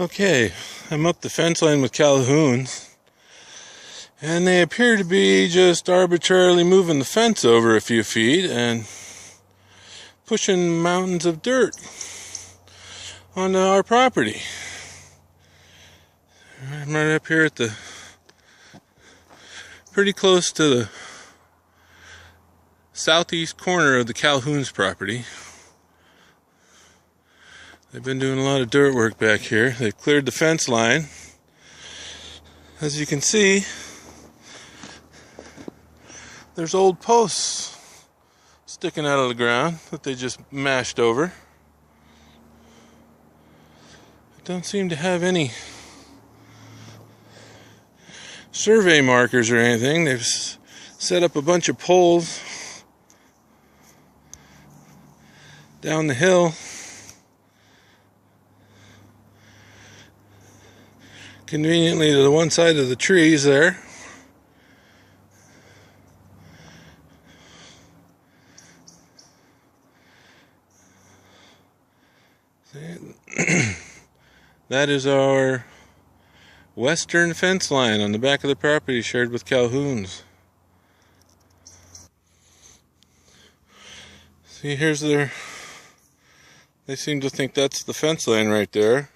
Okay, I'm up the fence line with Calhoun, and they appear to be just arbitrarily moving the fence over a few feet and pushing mountains of dirt onto our property. I'm right up here at the pretty close to the southeast corner of the Calhoun's property. They've been doing a lot of dirt work back here. They've cleared the fence line. As you can see, there's old posts sticking out of the ground that they just mashed over. They don't seem to have any survey markers or anything. They've set up a bunch of poles down the hill, conveniently to the one side of the trees there. That is our western fence line on the back of the property shared with Calhoun's. See, here's their... They seem to think that's the fence line right there.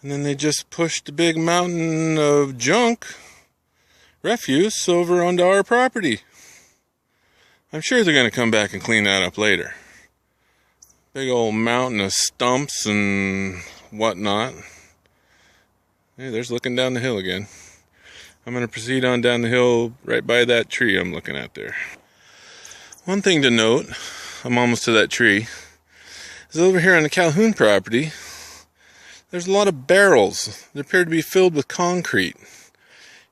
And then they just pushed a big mountain of junk, refuse, over onto our property. I'm sure they're going to come back and clean that up later. Big old mountain of stumps and whatnot. Hey, there's looking down the hill again. I'm going to proceed on down the hill right by that tree I'm looking at there. One thing to note, I'm almost to that tree, is over here on the Calhoun property, there's a lot of barrels. They appear to be filled with concrete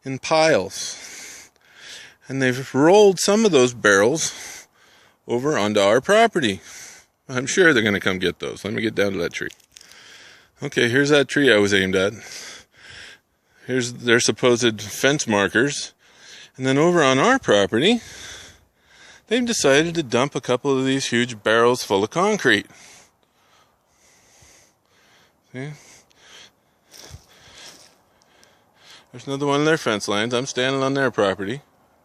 in piles. And they've rolled some of those barrels over onto our property. I'm sure they're going to come get those. Let me get down to that tree. Okay, here's that tree I was aimed at. Here's their supposed fence markers. And then over on our property, they've decided to dump a couple of these huge barrels full of concrete. See? There's another one of their fence lines. I'm standing on their property,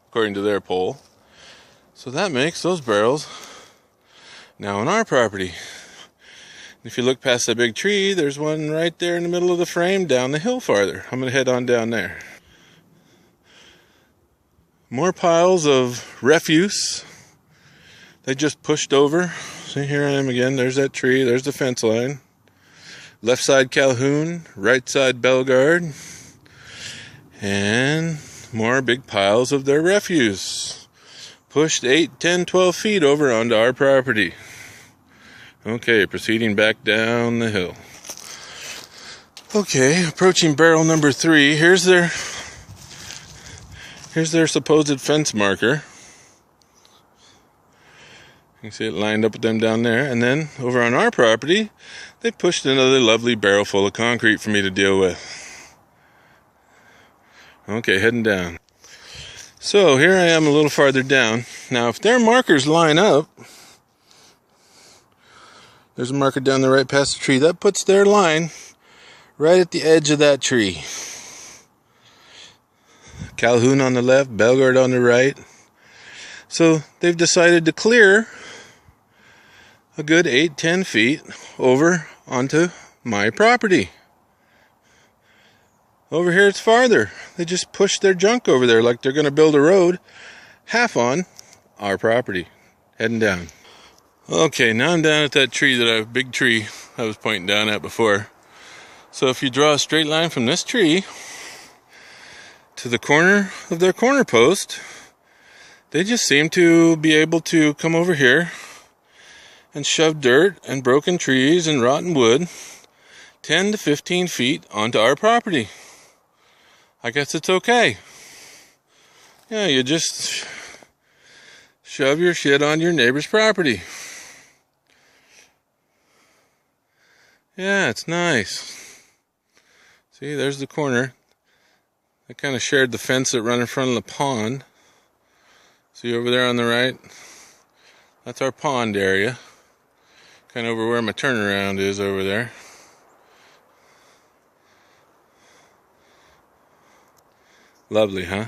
according to their pole. So that makes those barrels now on our property. If you look past that big tree, there's one right there in the middle of the frame down the hill farther. I'm going to head on down there. More piles of refuse they just pushed over. See, here I am again. There's that tree. There's the fence line. Left side Calhoun, right side Belgarde, and more big piles of their refuse. Pushed 8, 10, 12 feet over onto our property. Okay, proceeding back down the hill. Okay, approaching barrel number 3. Here's their supposed fence marker. You can see it lined up with them down there. And then over on our property, they pushed another lovely barrel full of concrete for me to deal with. Okay, heading down. So here I am a little farther down. Now if their markers line up, there's a marker down the right past the tree. That puts their line right at the edge of that tree. Calhoun on the left, Belgarde on the right. So they've decided to clear a good 8, 10 feet over onto my property. Over here it's farther. They just pushed their junk over there like they're going to build a road half on our property. Heading down. Okay, now I'm down at that tree, big tree I was pointing down at before. So if you draw a straight line from this tree to the corner of their corner post, they just seem to be able to come over here and shove dirt and broken trees and rotten wood 10 to 15 feet onto our property. I guess it's okay. Yeah, you just shove your shit on your neighbor's property. Yeah, it's nice. See, there's the corner. They kind of shared the fence that run in front of the pond. See over there on the right? That's our pond area. Kind of over where my turnaround is over there. Lovely, huh?